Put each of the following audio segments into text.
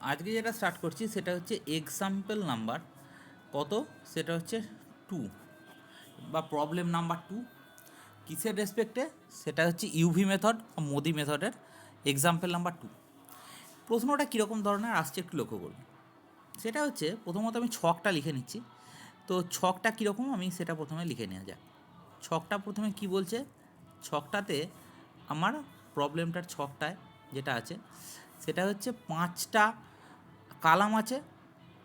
আজকে যেটা স্টার্ট করছি সেটা হচ্ছে এক্সাম্পল নাম্বার কত, সেটা হচ্ছে 2 বা প্রবলেম নাম্বার 2। কিসের রেসপেক্টে? সেটা হচ্ছে ইউভি মেথড বা মোদি মেথডের এক্সাম্পল নাম্বার 2। প্রশ্নটা কীরকম ধরনের আসছে একটু লক্ষ্য করুন। সেটা হচ্ছে প্রথমত আমি ছকটা লিখে নিচ্ছি। তো ছকটা কীরকম আমি সেটা প্রথমে লিখে নেওয়া যাক। ছকটা প্রথমে কি বলছে, ছকটাতে আমার প্রবলেমটার ছকটায় যেটা আছে সেটা হচ্ছে 5টা কালাম আছে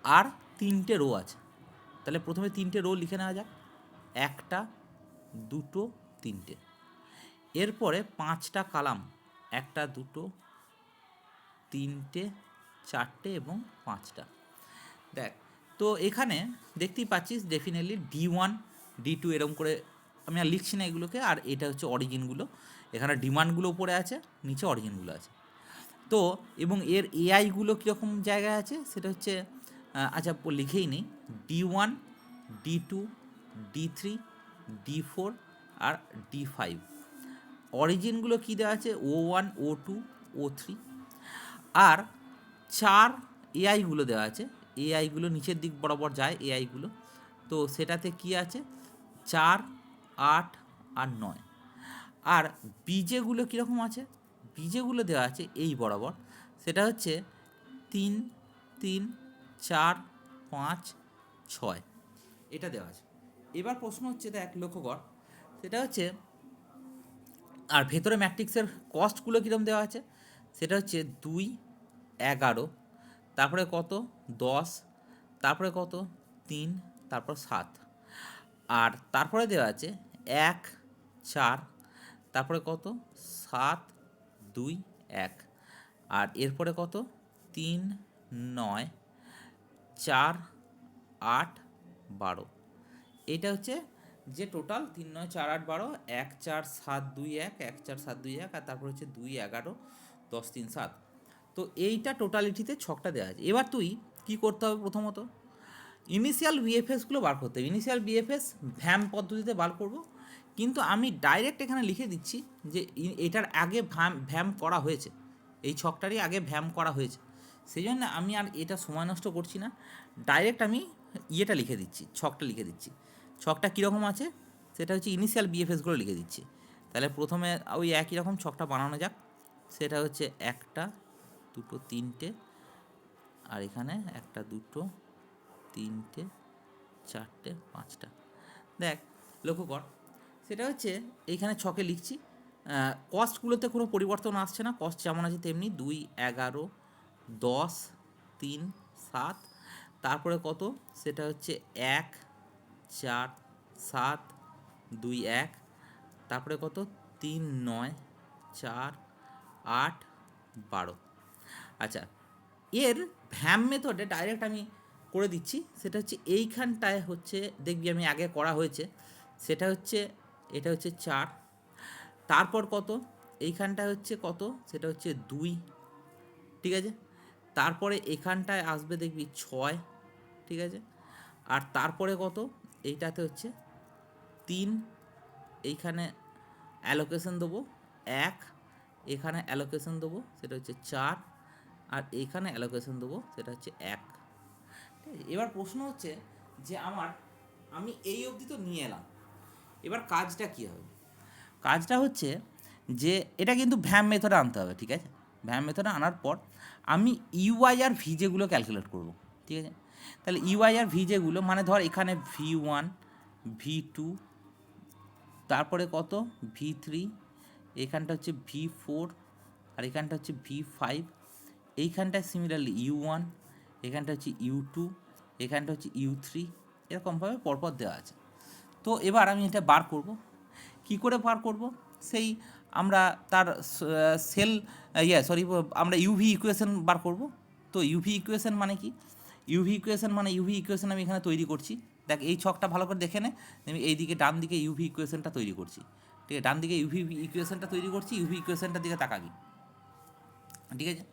আর 3টে রো আছে। তাহলে প্রথমে 3টে রো লিখে নেওয়া যাক, 1টা 2টো 3টে। এরপরে 5টা কালাম, 1টা 2টো 3টে 4টে এবং 5টা। দেখ, তো এখানে দেখতেই পাচ্ছিস ডেফিনেটলি D1 D2 এরকম করে আমি আর লিখছি না এগুলোকে। আর এটা হচ্ছে অরিজিনগুলো, এখানে ডিমান্ডগুলো উপরে আছে, নিচে অরিজিনগুলো আছে। তো এবং এর এআইগুলো কীরকম জায়গায় আছে সেটা হচ্ছে আচ্ছা লিখেই নিই, D1 D2 D3 D4 আর D5। অরিজিনগুলো কী দেওয়া আছে, O1 O2 O3। আর 4 এআইগুলো দেওয়া আছে, এআইগুলো নিচের দিক বরাবর যায় এআইগুলো। তো সেটাতে কি আছে, 4 8 আর 9। আর বীজেগুলো কীরকম আছে, বীজেগুলো দেওয়া আছে এই বরাবর, সেটা হচ্ছে 3 3 4 5 6, এটা দেওয়া আছে। এবার প্রশ্ন হচ্ছে, দেখ লক্ষ্য কর, সেটা হচ্ছে আর ভেতরে ম্যাট্রিক্সের কস্টগুলো কীরকম দেওয়া আছে, সেটা হচ্ছে 2 11, তারপরে কত 10, তারপরে কত 3, তারপর 7। আর তারপরে দেওয়া আছে 1 4, তারপরে কত 7 2 1। আর এরপরে কত 3 9 4 8 12। এইটা হচ্ছে যে টোটাল 3 9 4 8 12, 1 4 7 2 1, 1 4 7 2 1, আর তারপর হচ্ছে 2 11 10 3 7। তো এইটা টোটালিটিতে ছকটা দেওয়া আছে। এবার তুই কি করতে হবে, প্রথমত ইনিশিয়াল বিএফএসগুলো বার করতে হবে। ইনিশিয়াল বিএফএস ভ্যাম পদ্ধতিতে বার করব, কিন্তু আমি ডাইরেক্ট এখানে লিখে দিচ্ছি যে এটার আগে ভ্যাম করা হয়েছে, এই ছকটারই আগে ভ্যাম করা হয়েছে। সেই জন্য আমি আর এটা সময় নষ্ট করছি না, ডাইরেক্ট আমি ইয়েটা লিখে দিচ্ছি, ছকটা লিখে দিচ্ছি। ছকটা কীরকম আছে সেটা হচ্ছে ইনিশিয়াল বিএফএসগুলো লিখে দিচ্ছি। তাহলে প্রথমে ওই একই রকম ছকটা বানানো যাক। সেটা হচ্ছে 1টা 2টো 3টে, আর এখানে 1টা 2টো 3টে 4টে 5টা। দেখ লক্ষ্য কর, সেটা হচ্ছে এইখানে ছকে লিখছি, কস্টগুলোতে কোনো পরিবর্তন আসছে না, কস্ট যেমন আছে তেমনি 2 11 10 3 7। তারপরে কত, সেটা হচ্ছে 1 4 7 2 1, তারপরে কত 3 9 4 8 12। আচ্ছা, এর ভ্যাম মেথডে ডাইরেক্ট আমি করে দিচ্ছি। সেটা হচ্ছে এইখানটায় হচ্ছে দেখবি আমি আগে করা হয়েছে, সেটা হচ্ছে এটা হচ্ছে 4, তারপর কত এইখানটায় হচ্ছে কত, সেটা হচ্ছে 2, ঠিক আছে। তারপরে এখানটায় আসবে দেখবি 6, ঠিক আছে। আর তারপরে কত এইটাতে হচ্ছে 3, এইখানে অ্যালোকেশন দেবো 1, এখানে অ্যালোকেশন দেবো সেটা হচ্ছে 4, আর এইখানে অ্যালোকেশন দেবো সেটা হচ্ছে 1। ঠিক আছে। এবার প্রশ্ন হচ্ছে যে আমি এই অবধি তো নিয়ে এলাম, এবার কাজটা কী হবে। কাজটা হচ্ছে যে এটা কিন্তু ভ্যাম মেথডে আনতে হবে, ঠিক আছে। ভ্যাম মেথডে আনার পর আমি ইউআই আর ভিজেগুলো ক্যালকুলেট করব, ঠিক আছে। তাহলে ইউআই আর ভিজেগুলো মানে ধর এখানে V1 V2, তারপরে কত V3, এখানটা হচ্ছে V4, আর এখানটা হচ্ছে V5, এইখানটায় সিমিলারলি U1, এখানটা হচ্ছে U2, এখানটা হচ্ছে U3, এরকমভাবে পরপর দেওয়া আছে। তো এবার আমি এটা বার করব, কি করে বার করব, সেই আমরা তার সেল আমরা ইউভি ইকুয়েশন বার করব। তো ইউভি ইকুয়েশন মানে কি, ইউভি ইকুয়েশন মানে ইউভি ইকুয়েশন আমি এখানে তৈরি করছি। দেখ এই ছকটা ভালো করে দেখে নে, আমি এইদিকে ডান দিকে ইউভি ইকুয়েশনটা তৈরি করছি, ঠিক আছে। ডান দিকে ইউভি ইকুয়েশনটা তৈরি করছি, ইউভি ইকুয়েশনটার দিকে তাকাবি, ঠিক আছে।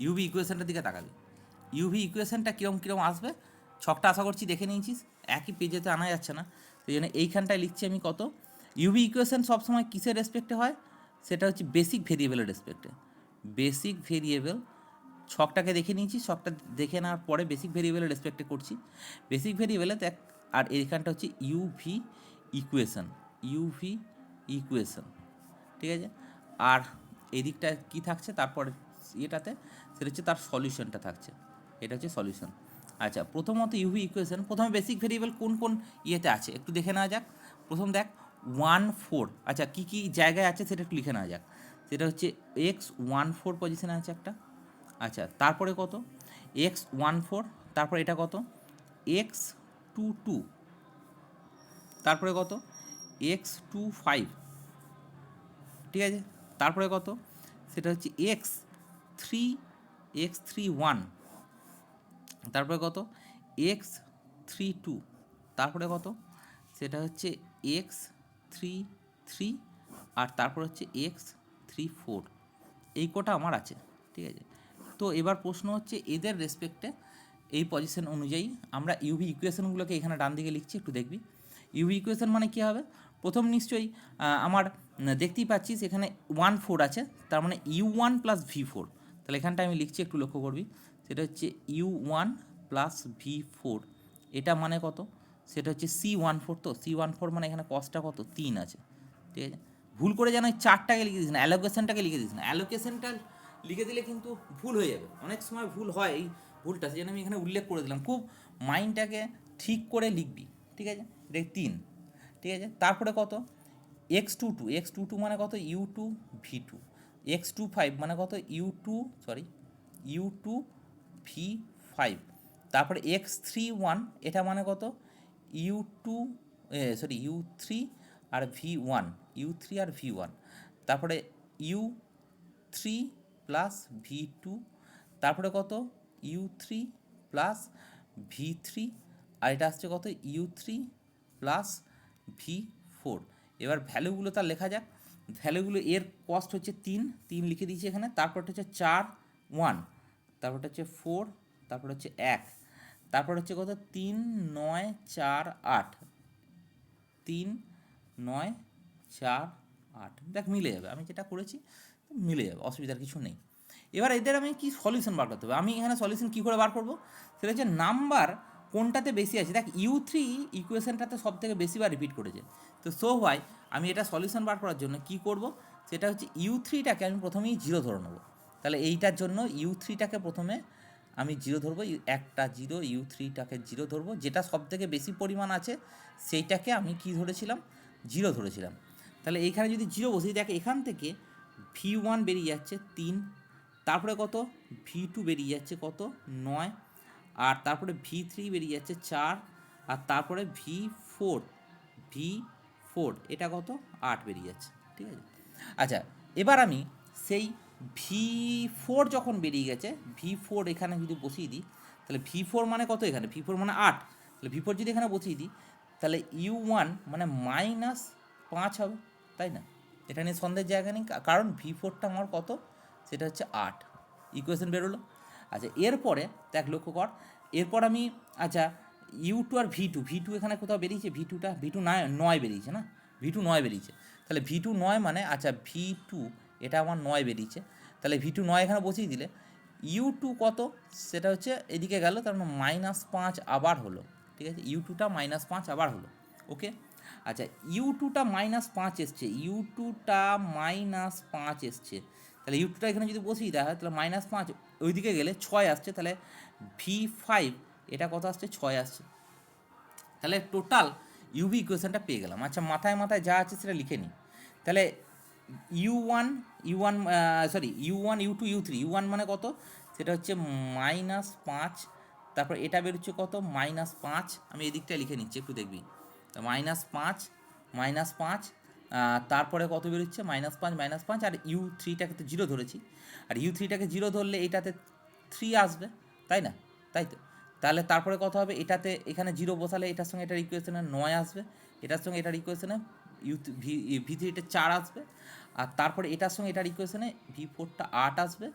ইউভি ইকুয়েশনটার দিকে তাকাবি, ইউভি ইকুয়েশনটা কীরকম কীরকম আসবে, ছকটা আশা করছি দেখে নিয়েছিস, একই পেজেতে আনা যাচ্ছে না, সেই জন্য এইখানটায় লিখছি আমি কত। ইউভি ইকুয়েশন সবসময় কিসের রেসপেক্টে হয়, সেটা হচ্ছে বেসিক ভেরিয়েবলের রেসপেক্টে। বেসিক ভেরিয়েবল ছকটাকে দেখে নিয়েছি, ছকটা দেখে নেওয়ার পরে বেসিক ভেরিয়েবলের রেসপেক্টে করছি। বেসিক ভেরিয়েবলে দেখ, আর এইখানটা হচ্ছে ইউভি ইকুয়েশন, ইউভি ইকুয়েশন, ঠিক আছে। আর এদিকটা কি থাকছে তারপরে এটাতে, সেটা হচ্ছে তার সলিউশনটা থাকছে, এটা হচ্ছে সলিউশন। আচ্ছা, প্রথমত ইউভি ইকুয়েশন, প্রথমে বেসিক ভেরিয়েবল কোন কোন ইয়েতে আছে একটু দেখে নেওয়া যাক। প্রথম দেখ 1 4, আচ্ছা কী কী জায়গায় আছে সেটা একটু লিখে নেওয়া যাক। সেটা হচ্ছে x 1 4 পজিশনে আছে একটা, আচ্ছা তারপরে কত x 1 4, তারপরে এটা কত x 2 2, তারপরে কত x 2 5, ঠিক আছে। তারপরে কত, সেটা হচ্ছে x 3 1, তারপরে কত x 3 2, তারপরে কত, সেটা হচ্ছে x 3 3, আর তারপর হচ্ছে x 3 4। এই কটা আমার আছে, ঠিক আছে। তো এবার প্রশ্ন হচ্ছে এদের রেসপেক্টে এই পজিশন অনুযায়ী আমরা ইউভি ইকুয়েশনগুলোকে এখানে ডান দিকে লিখছি, একটু দেখবি। ইউভি ইকুয়েশন মানে কী হবে, প্রথম নিশ্চয়ই আমার দেখতেই পাচ্ছিস এখানে 1 4 আছে, তার মানে u1 প্লাস v4। তাহলে এখানটা আমি লিখছি, একটু লক্ষ্য করবি, সেটা হচ্ছে u1 প্লাস v4। এটা মানে কত, সেটা হচ্ছে c14। তো c14 মানে এখানে কস্টটা কত 3 আছে, ঠিক আছে। ভুল করে যেন ওই 4টাকে লিখে দিস না, অ্যালোকেশনটাকে লিখে দিস না। অ্যালোকেশনটা লিখে দিলে কিন্তু ভুল হয়ে যাবে, অনেক সময় ভুল হয়, এই ভুলটা সেই জন্য আমি এখানে উল্লেখ করে দিলাম। খুব মাইন্ডটাকে ঠিক করে লিখবি, ঠিক আছে। এটা 3, ঠিক আছে। তারপরে কত x 2 2, x 2 2 মানে কত u2 v2, x 2 5 মানে কত u2 v5, তারপরে x 3 1 এটা মানে কত u3 আর v1, u3 আর v1, তারপরে u3 প্লাস v2, তারপরে কত u3 প্লাস v3, আর এটা আসছে কত u3 প্লাস v4। এবার ভ্যালুগুলো তার লেখা যাক। ভ্যালুগুলো এর কস্ট হচ্ছে 3 লিখে দিয়েছি এখানে, তারপরটা হচ্ছে 4 1, তারপরটা হচ্ছে 4, তারপর হচ্ছে 1, তারপর হচ্ছে কত 3 9 4 8, 3 9 4 8, দেখ মিলে যাবে, আমি যেটা করেছি মিলে যাবে, অসুবিধার কিছু নেই। এবার এদের আমি কি সলিউশন বার করতে হবে, আমি এখানে সলিউশন কী করে বার করব, সেটা হচ্ছে নাম্বার কোনটাতে বেশি আছে। দেখ u3 ইকুয়েশনটাতে সব থেকে বেশিবার রিপিট করেছে, তো সো হয় আমি এটা সলিউশন বার করার জন্য কি করব, সেটা হচ্ছে u3টাকে আমি প্রথমেই 0 ধরে নেবো। তাহলে এইটার জন্য u3টাকে প্রথমে আমি 0 ধরবো, একটা 0, u3টাকে 0 ধরবো, যেটা সব থেকে বেশি পরিমাণ আছে সেইটাকে আমি কি ধরেছিলাম 0 ধরেছিলাম। তাহলে এইখানে যদি 0 বসি, দেখ এখান থেকে v1 বেরিয়ে যাচ্ছে 3, তারপরে কত v2 বেরিয়ে যাচ্ছে কত 9, আর তারপরে v3 বেরিয়ে যাচ্ছে 4, আর তারপরে v4 এটা কত 8 বেরিয়ে যাচ্ছে, ঠিক আছে। আচ্ছা, এবার আমি সেই v4 যখন বেরিয়ে গেছে, v4 এখানে যদি বসিয়ে দিই, তাহলে v4 মানে কত, এখানে v4 মানে 8, তাহলে v4 যদি এখানে বসিয়ে দিই, তাহলে u1 মানে -5 হবে, তাই না। এটা নিয়ে সন্দেহের জায়গা নেই, কারণ v4টা আমার কত, সেটা হচ্ছে 8, ইকুয়েশন বেরোলো। আচ্ছা, এরপরে দেখ লক্ষ্য কর, এরপর আমি আচ্ছা u2 আর v2 এখানে কোথাও বেরিয়েছে, v2 9 বেরিয়েছে না, v2 9 বেরিয়েছে, তাহলে v2 9 মানে আচ্ছা v2 এটা আমার 9 বেরিয়েছে, তাহলে v2 9 এখানে বসিয়ে দিলে u2 কত, সেটা হচ্ছে এদিকে গেল, তার মানে -5 আবার হলো, ঠিক আছে। u2টা -5 আবার হলো, ওকে। আচ্ছা, u2টা -5 এসছে, u2টা -5 এসছে, তাহলে u2টা এখানে যদি বসিয়ে দেওয়া হয়, তাহলে -5 ওইদিকে গেলে 6 আসছে, তাহলে v5 এটা কত আসছে 6 আসছে। তাহলে টোটাল ইউভি ইকুয়েশনটা পেয়ে গেলাম। আচ্ছা, মাথায় মাথায় যা আছে সেটা লিখে নিই। তাহলে u1 u1 মানে কত, সেটা হচ্ছে -5, তারপর এটা বেরোচ্ছে কত -5, আমি এদিকটা লিখে নিচ্ছি একটু দেখবি, তো -5, তারপরে কত বেরোচ্ছে -5, আর u3টাকে তো 0 ধরেছি, আর u3টাকে 0 ধরলে এটাতে 3 আসবে, তাই না, তাই তো। তাহলে তারপরে কত হবে, এটাতে এখানে 0 বসালে এটার সঙ্গে এটার ইকুয়েশনে 9 আসবে, এটার সঙ্গে এটার ইকুয়েশনে v3টা 4 আসবে, আর তারপরে এটার সঙ্গে এটার ইকুয়েশনে v4টা 8 আসবে,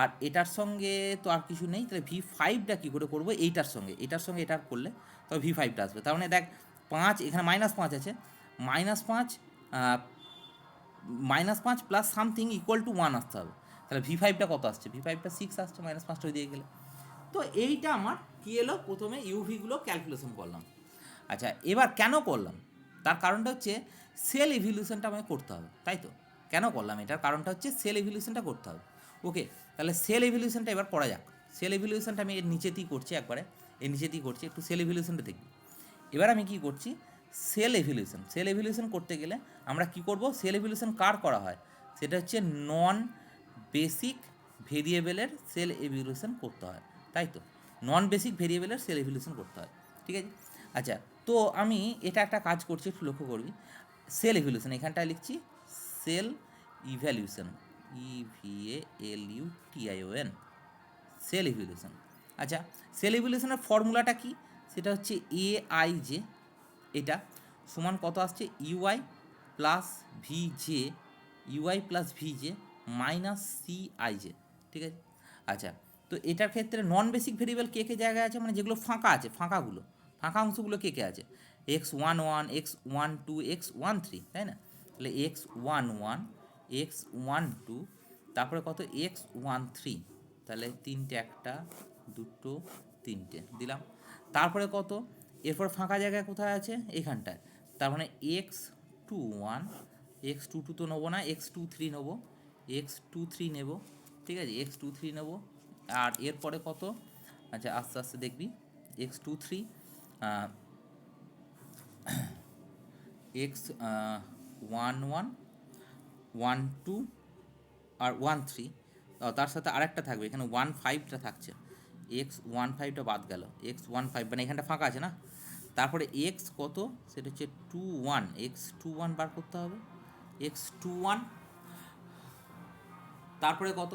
আর এটার সঙ্গে তো আর কিছু নেই, তাহলে v5টা কী করে করবো, এটার সঙ্গে এটার করলে তবে v5টা আসবে। তার মানে দেখ 5 এখানে -5 আছে, -5 প্লাস সামথিং ইকুয়াল টু 1 আসতে হবে, তাহলে V5টা কত আসছে, V5টা 6 আসছে, -5টা ওই দিকে গেলে। তো এইটা আমার কী এলো, প্রথমে ইউভিগুলো ক্যালকুলেশন করলাম। আচ্ছা, এবার কেন করলাম, তার কারণটা হচ্ছে সেল ইভলিউশনটা আমাকে করতে হবে, তাই তো? কেন করলাম এটার কারণটা হচ্ছে সেল ইভলিউশনটা করতে হবে। ওকে, তাহলে সেল ইভলিউশনটা এবার করা যাক। সেল ইভলিউশনটা আমি এর নিচেতেই করছি, একবারে এর নিচেতেই করছি, একটু সেল ইভলিউশনটা দেখি। এবার আমি কি করছি, সেল ইভলিউশন করতে গেলে আমরা কি করব, সেল ইভলিউশন কার করা হয়, সেটা হচ্ছে নন বেসিক ভেরিয়েবলের সেল ইভলিউশন করতে হয়, তাই তো? নন বেসিক ভেরিয়েবলের সেল ইভলিউশন করতে হয়, ঠিক আছে? আচ্ছা, তো আমি এটা একটা কাজ করছি, একটু লক্ষ্য করবি। সেল ইভলিউশন এখানটায় লিখছি cell evaluation, EVALUTION, cell evolution. আচ্ছা, সেল ইভলিউশনের ফর্মুলাটা কি, সেটা হচ্ছে AIJ, এটা সমান কত আসছে, UI plus VJ minus CIJ, ঠিক আছে? আচ্ছা, তো এটার ক্ষেত্রে নন বেসিক ভেরিয়েবল কে কে জায়গায় আছে, মানে যেগুলো ফাঁকা আছে, ফাঁকা অংশগুলো কে কে আছে, x11 x12 x13, তাই না? তাহলে x11 x12, তারপরে কত x13, তাহলে তিনটে, একটা দুটো তিনটে দিলাম। তারপরে কত, এরপর ফাঁকা জায়গায় কোথায় আছে, এখানটায়, তার মানে x21 x22 তো নেবো না, x23 নেবো, x23 নেব, ঠিক আছে, x23 নেব। আর এরপরে কত, আচ্ছা আস্তে আস্তে দেখবি, x23 x11 12 আর 13, তার সাথে আরেকটা থাকবে, এখানে 15টা থাকছে, x15টা বাদ গেল, x15 মানে এখানটা ফাঁকা আছে না। তারপরে x কত, সেটা হচ্ছে 21, x21 বার করতে হবে, x21, তারপরে কত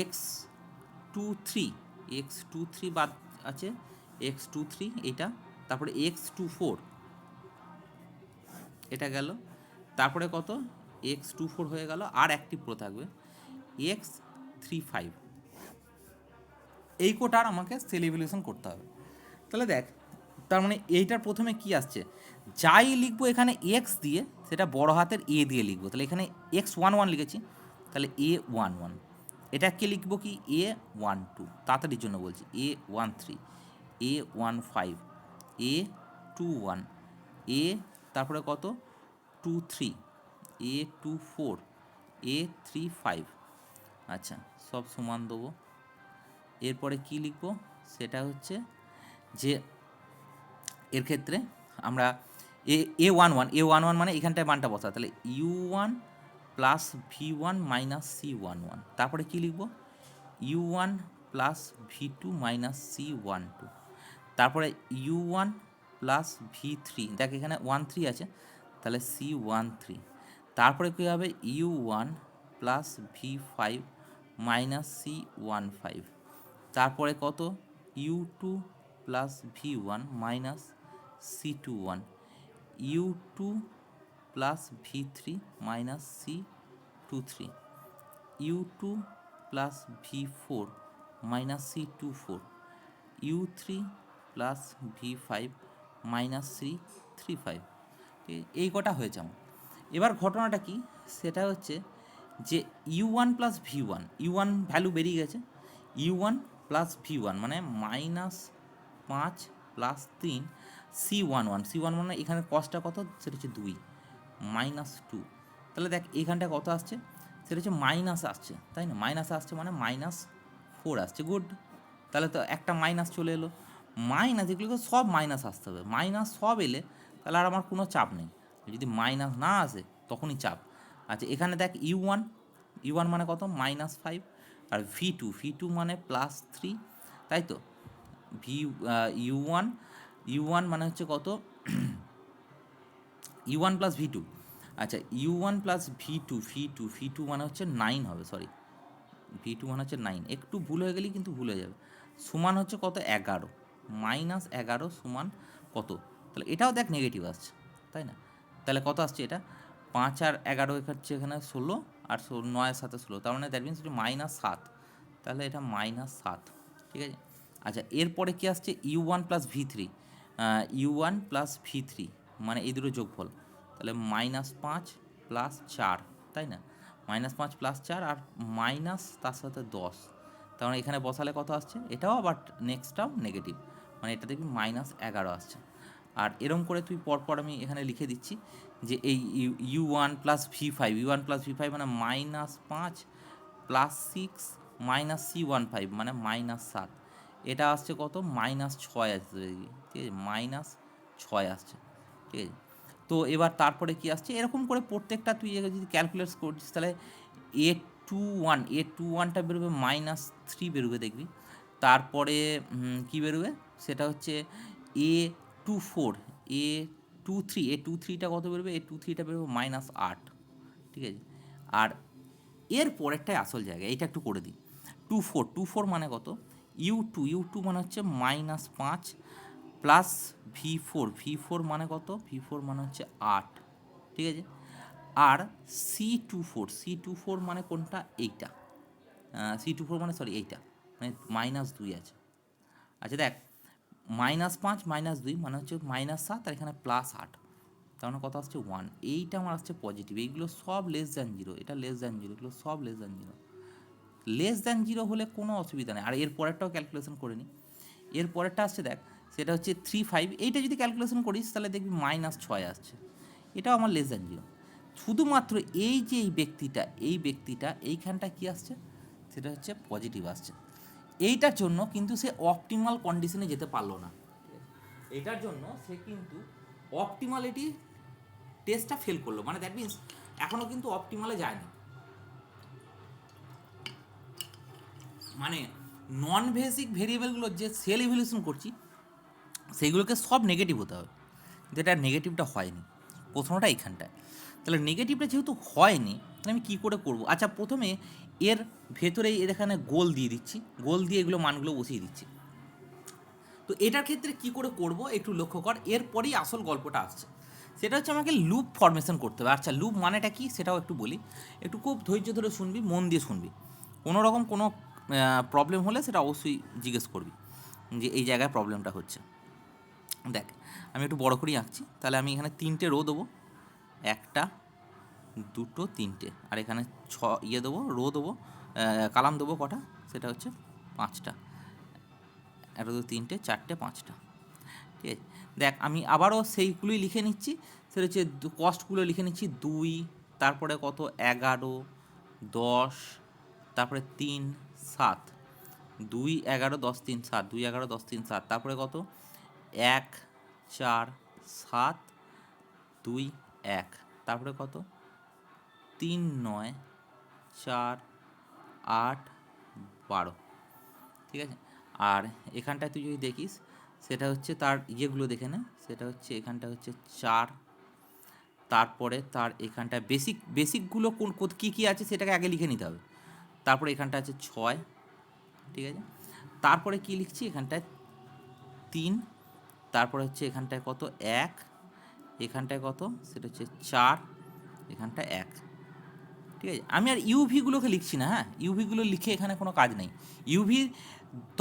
x23 বাদ আছে, x23 এটা, তারপরে x24 এটা গেল, তারপরে কত x24 হয়ে গেল, আর অ্যাক্টিভ প্রো থাকবে x35, এই কোটার আমাকে সেল ইভ্যালুয়েশন করতে হবে। তাহলে দেখ, তার মানে এইটার প্রথমে কি আসছে, যাই লিখবো এখানে এক্স দিয়ে, সেটা বড় হাতের এ দিয়ে লিখবো। তাহলে এখানে x11 লিখেছি, তাহলে A11, এটাকে লিখবো কি A12, তাড়াতাড়ির জন্য বলছি, A13, A15, A21, এ তারপরে কত 23, A24, A35, আচ্ছা সব সমান দেবো। এরপরে কি লিখবো, সেটা হচ্ছে যে এর ক্ষেত্রে আমরা A11 মানে এখানটায় মানটা বসা, তাহলে U1 plus V1 minus C11, তারপরে কি লিখবো U1 plus V2 minus C12, তারপরে U1 প্লাস V3, দেখ এখানে 13 আছে, তাহলে C13, তারপরে কী হবে U1 plus V5 minus C15, তারপরে কত U2 plus V1 minus C21, U2 plus V3 minus C23, U2 plus V4 minus C24, U3 plus V5 minus C35, এই কটা হয়েছে আমার। এবার ঘটনাটা কি, সেটা হচ্ছে যে U1 plus V1, U1 value বেরিয়ে গেছে, U1 প্লাস V1 মানে -5 প্লাস 3 C11 মানে এখানে কস্টটা কত, সেটা হচ্ছে 2 -2, তাহলে দেখ এইখানটা কত আসছে, সেটা হচ্ছে মাইনাস আসছে, তাই না? মাইনাস আসছে মানে -4 আসছে, গুড। তাহলে তো একটা মাইনাস চলে এলো, মাইনাস এগুলোকে সব মাইনাস আসতে হবে, মাইনাস সব এলে তাহলে আর আমার কোনো চাপ নেই, যদি মাইনাস না আসে তখনই চাপ। আচ্ছা এখানে দেখ U1 মানে কত -5, আর V2 মানে +3, তাই তো? U1 মানে হচ্ছে কত U1 প্লাস V2, আচ্ছা U1 প্লাস V2 মানে হচ্ছে 9 হবে, সরি V2 মানে হচ্ছে 9, একটু ভুল হয়ে গেলেই কিন্তু ভুল হয়ে যাবে, সমান হচ্ছে কত 11, -11 সমান কত, তাহলে এটাও দেখ নেগেটিভ আসছে, তাই না? তাহলে কত আসছে এটা, 5 আর 11 হচ্ছে এখানে 16, আর 9-এর সাথে 16, তার মানে দ্যাট মিনস -7, তাহলে এটা -7, ঠিক আছে? আচ্ছা এরপরে কি আসছে U1 প্লাস V3 মানে এই দুটো যোগফল, তাহলে -5 প্লাস 4, তাই না? -5 + 4 আর মাইনাস তার সাথে 10, তার মানে এখানে বসালে কত আসছে, এটাও আবার নেক্সটটাও নেগেটিভ, মানে এটা দেখবি -11 আসছে। আর এরম করে তুই পরপর আমি এখানে লিখে দিচ্ছি যে এই u1 + v5, u1 + v5 মানে -5 + 6 -c15 মানে -7, এটা আসছে কত, -6 আসছে, ঠিক আছে, -6 আসছে, ঠিক আছে। তো এবার তারপরে কি আসছে, এরকম করে প্রত্যেকটা তুই যদি ক্যালকুলেট করছিস তাহলে a21টা বেরোবে -3 বেরোবে দেখবি। তারপরে কি বেরোবে, সেটা হচ্ছে a24, a23টা কত বেরোবে, a23টা বেরোবে -8, ঠিক আছে। আর এর পরেরটাই আসল জায়গা, এইটা একটু করে দিই। 24 মানে কত, ইউ টু মানে হচ্ছে -5 প্লাস ভি ফোর মানে কত, ভি ফোর মানে হচ্ছে 8, ঠিক আছে। আর সি টু ফোর মানে কোনটা, এইটা, সি টু ফোর মানে সরি এইটা, মানে -2 আছে। আচ্ছা দেখ, -5 -2 মানে হচ্ছে -7 আর এখানে +8, তার মানে কত আসছে 1, এইটা আমার আসছে পজিটিভ, এইগুলো সব <0, এটা >0, এগুলো সব >0, >0 হলে কোনো অসুবিধা নেই। আর এর পরেরটাও ক্যালকুলেশন করে নিই, এর পরেরটা আসছে দেখ, সেটা হচ্ছে 3, 5, এইটা যদি ক্যালকুলেশন করিস তাহলে দেখবি -6 আসছে, এটাও আমার >0। শুধুমাত্র এই যে এই ব্যক্তিটা এইখানটা কি আসছে, সেটা হচ্ছে পজিটিভ আসছে। এইটার জন্য কিন্তু সে অপটিমাল কন্ডিশনে যেতে পারলো না, এইটার জন্য সে কিন্তু অপটিমালিটি টেস্টটা ফেল করলো, মানে দ্যাট মিনস এখনও কিন্তু অপটিমালে যায়নি, মানে নন বেসিক ভেরিয়েবলগুলোর যে সেল ইভ্যালুয়েশন করছি সেইগুলোকে সব নেগেটিভ হতে হবে, যেটা নেগেটিভটা হয়নি প্রথমটা এইখানটায়। তাহলে নেগেটিভটা যেহেতু হয়নি তাহলে আমি কী করে করব, আচ্ছা প্রথমে এর ভেতরে এর এখানে গোল দিয়ে দিচ্ছি, গোল দিয়ে এগুলো মানগুলো বসিয়ে দিচ্ছি। তো এটার ক্ষেত্রে কি করে করব একটু লক্ষ্য কর, এরপরেই আসল গল্পটা আসছে, সেটা হচ্ছে আমাকে লুপ ফরমেশন করতে হবে। আচ্ছা লুপ মানেটা কি সেটাও একটু বলি, একটু খুব ধৈর্য ধরে শুনবি, মন দিয়ে শুনবি, কোনো রকম কোনো প্রবলেম হলে সেটা অবশ্যই জিজ্ঞেস করবি যে এই জায়গায় প্রবলেমটা হচ্ছে। দেখ আমি একটু বড় করেই আঁকছি, তাহলে আমি এখানে 3টে রো দেবো, 1, 2, 3, আর এখানে দেবো, রো দেবো, কালাম দেবো কটা, সেটা হচ্ছে 5টা, 1, 2, 3, 4, 5টা, ঠিক আছে। দেখ আমি আবারও সেইগুলোই লিখে নিচ্ছি, সেটা হচ্ছে কস্টগুলো লিখে নিচ্ছি, 2, তারপরে কত 11, 10, তারপরে 3, 7, 2, 11, 10, 3, 7, 2, 11, 10, 3, 7, তারপরে কত 1, 4, 7, 2, 1, তারপরে কত 3, 9, 4, 8, 12, ঠিক আছে। আর এখানটায় তুই যদি দেখিস সেটা হচ্ছে তার ইয়েগুলো দেখে নে, সেটা হচ্ছে এখানটা হচ্ছে 4, তারপরে তার এখানটায় বেসিকগুলো কোন কী কী আছে সেটাকে আগে লিখে নিতে হবে, তারপরে এখানটা আছে 6, ঠিক আছে। তারপরে কি লিখছি এখানটায় 3, তারপরে হচ্ছে এখানটায় কত 1, এখানটায় কত সেটা হচ্ছে 4, এখানটায় 1, ঠিক আছে। আমি আর ইউভিগুলোকে লিখছি না, হ্যাঁ ইউভিগুলো লিখে এখানে কোনো কাজ নেই, ইউভি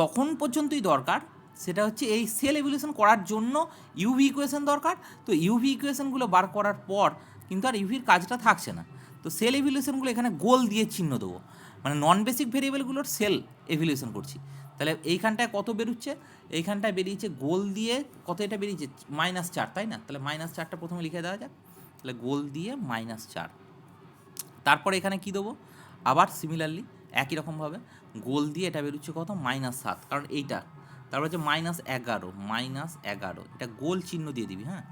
তখন পর্যন্তই দরকার, সেটা হচ্ছে এই সেল ইভ্যালুয়েশন করার জন্য ইউভি ইকুয়েশন দরকার। তো ইউভি ইকুয়েশনগুলো বার করার পর কিন্তু আর ইউভির কাজটা থাকছে না, তো সেল ইভ্যালুয়েশনগুলো এখানে গোল দিয়ে চিহ্ন দেবো, মানে নন বেসিক ভেরিয়েবলগুলোর সেল ইভ্যালুয়েশন করছি। তাহলে এইখানটায় কত বেরোচ্ছে, এইখানটায় বেরিয়েছে গোল দিয়ে কত, এটা বেরিয়েছে -4, তাই না, তাহলে -4টা প্রথমে লিখে দেওয়া যাক, তাহলে গোল দিয়ে -4, তারপরে এখানে কি দেবো, আবার সিমিলারলি একই রকমভাবে গোল দিয়ে এটা বেরোচ্ছে কত -7, কারণ এইটা, তারপর হচ্ছে -11, এটা গোল চিহ্ন দিয়ে দিবি, হ্যাঁ।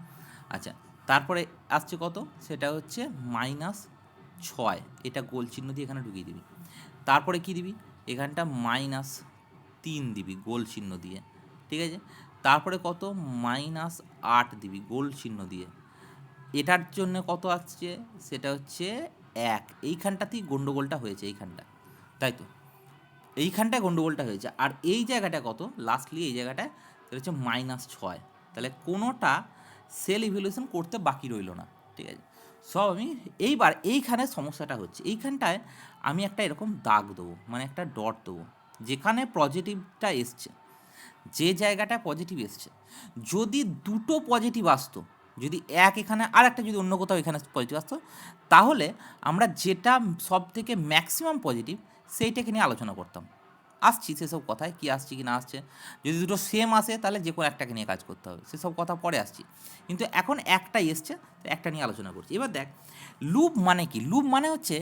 আচ্ছা তারপরে আসছে কত, সেটা হচ্ছে -6, এটা গোল চিহ্ন দিয়ে এখানে ঢুকিয়ে দিবি। তারপরে কি দিবি, এখানটা -3 দিবি গোল চিহ্ন দিয়ে, ঠিক আছে। তারপরে কত -8 দিবি গোল চিহ্ন দিয়ে। এটার জন্য কত আসছে, সেটা হচ্ছে 1, এইখানটাতেই গন্ডগোলটা হয়েছে, এইখানটা, তাই তো এইখানটায় গন্ডগোলটা হয়েছে। আর এই জায়গাটা কত, লাস্টলি এই জায়গাটায় সেটা হচ্ছে -6, তাহলে কোনোটা সেল ইভ্যালুয়েশন করতে বাকি রইল না, ঠিক আছে। সব আমি এইবার এইখানে সমস্যাটা হচ্ছে, এইখানটায় আমি একটা এরকম দাগ দেবো, মানে একটা ডট দেবো, যেখানে পজিটিভটা এসছে, যে জায়গাটা পজিটিভ এসছে, যদি দুটো পজিটিভ আসতো যদি এক এখানে আর একটা যদি অন্য কোথাও এখানে পজিটিভ আসতো, তাহলে আমরা যেটা সব থেকে ম্যাক্সিমাম পজিটিভ সেইটাকে নিয়ে আলোচনা করতাম। আসছি সেসব কথায়, কি আসছে কি না আসছে। যদি দুটো সেম আসে তাহলে যে কোনো একটাকে নিয়ে কাজ করতে হবে, সেসব কথা পরে আসছি। কিন্তু এখন একটাই এসছে, তো একটা নিয়ে আলোচনা করছি। এবার দেখ লুপ মানে কি। লুপ মানে হচ্ছে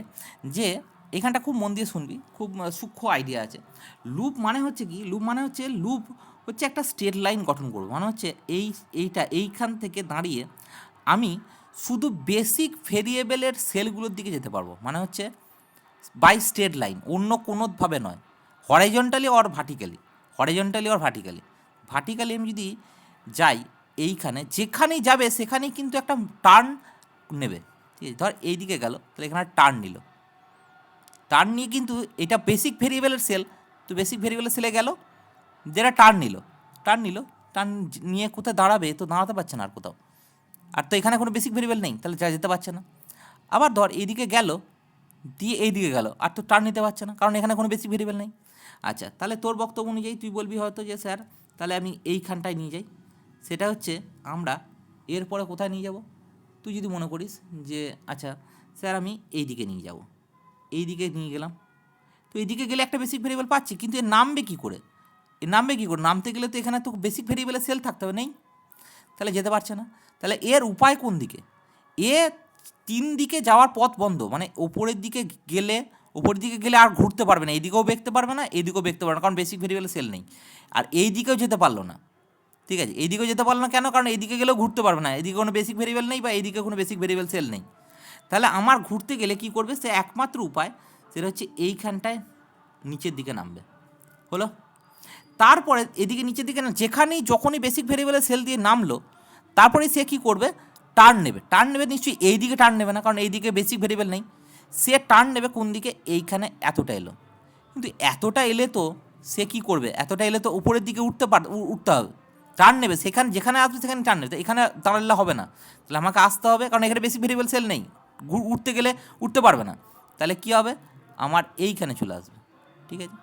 যে, এখানটা খুব মন দিয়ে শুনবি, খুব সূক্ষ্ম আইডিয়া আছে। লুপ মানে হচ্ছে কি, লুপ মানে হচ্ছে লুপ হচ্ছে একটা স্ট্রেট লাইন গঠন করবো। মানে হচ্ছে এইখান থেকে দাঁড়িয়ে আমি শুধু বেসিক ভেরিয়েবলের সেলগুলোর দিকে যেতে পারবো। মানে হচ্ছে বাই স্ট্রেট লাইন, অন্য কোনোভাবে নয়, হরাইজন্টালি অর ভার্টিক্যালি। ভার্টিক্যালি আমি যদি যাই, এইখানে যেখানেই যাবে সেখানেই কিন্তু একটা টার্ন নেবে। ঠিক আছে, ধর এই দিকে গেল, তাহলে এখানে টার্ন নিল, টার্ন নিয়ে কিন্তু এটা বেসিক ভেরিয়েবলের সেল, তো বেসিক ভেরিয়েবলের সেলে গেল, যেটা টার্ন নিল, টার্ন নিয়ে কোথায় দাঁড়াবে, তো দাঁড়াতে পারছে না আর কোথাও। আর তো এখানে কোনো বেসিক ভেরিয়েবল নেই, তাহলে যা যেতে পারছে না। আবার ধর এইদিকে গেল, দিয়ে এই দিকে গেল, আর তো টার্ন নিতে পারছে না, কারণ এখানে কোনো বেসিক ভেরিয়েবল নেই। আচ্ছা, তাহলে তোর বক্তব্য অনুযায়ী তুই বলবি হয়তো যে স্যার তাহলে আমি এইখানটায় নিয়ে যাই। সেটা হচ্ছে আমরা এরপরে কোথায় নিয়ে যাব, তুই যদি মনে করিস যে আচ্ছা স্যার আমি এই দিকে নিয়ে যাব, এই দিকে নিয়ে গেলাম, তো এইদিকে গেলে একটা বেসিক ভেরিয়েবল পাচ্ছি, কিন্তু এ নামবে কী করে, নামতে গেলে তো এখানে তো বেসিক ভেরিয়েবলের সেল থাকতে হবে, নেই, তাহলে যেতে পারছে না। তাহলে এর উপায় কোন দিকে, এ তিন দিকে যাওয়ার পথ বন্ধ, মানে ওপরের দিকে গেলে আর ঘুরতে পারবে না, এইদিকেও বেঁকতে পারবে না, এইদিকেও বেঁকতে পারবে না, কারণ বেসিক ভেরিয়েবলের সেল নেই। আর এই দিকেও যেতে পারলো না, ঠিক আছে, এইদিকেও যেতে পারলো না কেন, কারণ এইদিকে গেলেও ঘুরতে পারবে না, এদিকে কোনো বেসিক ভেরিয়েবল নেই বা এইদিকে কোনো বেসিক ভেরিয়েবল সেল নেই। তাহলে আমার ঘুরতে গেলে কি করবে, সে একমাত্র উপায় সেটা হচ্ছে এইখানটায় নিচের দিকে নামবে। হলো, তারপরে এদিকে নিচের দিকে না, যখনই বেসিক ভেরিয়েবলের সেল দিয়ে নামলো, তারপরে সে কী করবে, টার্ন নেবে নিশ্চয়ই এই দিকে টার্ন নেবে না, কারণ এই দিকে বেসিক ভেরিয়েবল নেই। সে টার্ন নেবে কোন দিকে, এইখানে এতটা এলো, কিন্তু এতটা এলে তো সে কী করবে, এতটা এলে তো উপরের দিকে উঠতে হবে, টার্ন নেবে, যেখানে আসবে সেখানে টার্ন নেবে, এখানে দাঁড়ালে হবে না, তাহলে আমাকে আসতে হবে, কারণ এখানে বেসিক ভেরিয়েবল সেল নেই, উঠতে গেলে উঠতে পারবে না। তাহলে কী হবে, আমার এইখানে চলে আসবে, ঠিক আছে।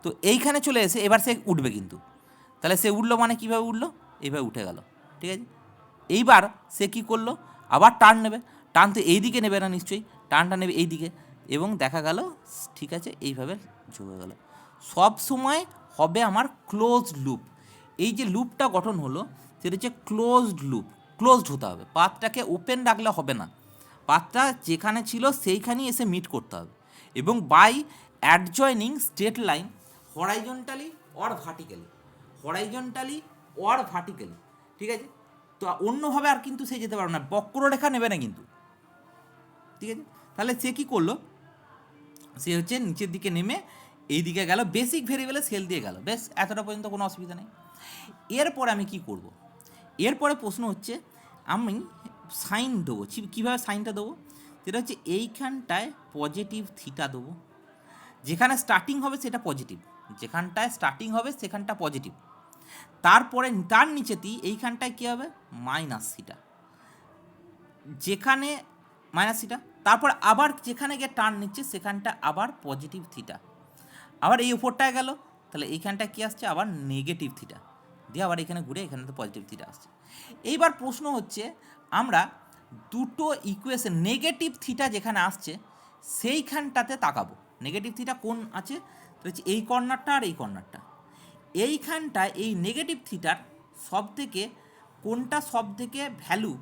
তো এইখানে চলে এসে এবার সে উঠবে, কিন্তু তাহলে সে উঠলো মানে কীভাবে উঠলো, এইভাবে উঠে গেল, ঠিক আছে। এইবার সে কী করলো, আবার টার্ন নেবে, টার্ন তো এই দিকে নেবে না নিশ্চয়ই, টার্নটা নেবে এই দিকে, এবং দেখা গেল ঠিক আছে এইভাবে ঝুঁকে গেল। সব সময় হবে আমার ক্লোজড লুপ। এই যে লুপটা গঠন হলো সেটা হচ্ছে ক্লোজড হতে হবে, পাথটাকে ওপেন রাখলে হবে না, পাথটা যেখানে ছিল সেইখানেই এসে মিট করতে হবে, এবং by adjoining straight line horizontally or vertically, ঠিক আছে। তো অন্যভাবে আর কিন্তু সে যেতে পারবে না, বক্ররেখা নেবে না কিন্তু, ঠিক আছে। তাহলে সে কী করলো, সে হচ্ছে নিচের দিকে নেমে এই দিকে গেল, বেসিক ভেরিয়েবলে সেল দিয়ে গেল, বেশ এতটা পর্যন্ত কোনো অসুবিধা নেই। এরপরে আমি কি করব, এরপরে প্রশ্ন হচ্ছে আমি সাইন দেবো, কীভাবে সাইনটা দেবো, সেটা হচ্ছে এইখানটায় পজিটিভ থিটা দেবো, যেখানে স্টার্টিং হবে সেটা পজিটিভ, যেখানটায় স্টার্টিং হবে সেখানটা পজিটিভ, তারপরে তার নিচেতেই এইখানটায় কী হবে, মাইনাস থিটা, যেখানে মাইনাস থিটা, তারপর আবার যেখানে গিয়ে টার্ন নিচ্ছে সেখানটা আবার পজিটিভ থিটা, আবার এই উপরটায় গেল, তাহলে এইখানটা কী আসছে, আবার নেগেটিভ থিটা, দিয়ে আবার এখানে ঘুরে এখানে তো পজিটিভ থিটা আসছে। এইবার প্রশ্ন হচ্ছে আমরা দুটো ইকুয়েশন, নেগেটিভ থিটা যেখানে আসছে সেইখানটাতে তাকাবো, নেগেটিভ থিটা কোন আছে, তো হচ্ছে এই কর্নারটা আর এই কর্নারটা, এইখানটায় এই নেগেটিভ থিটার সবথেকে কোনটা সবথেকে ভ্যালু,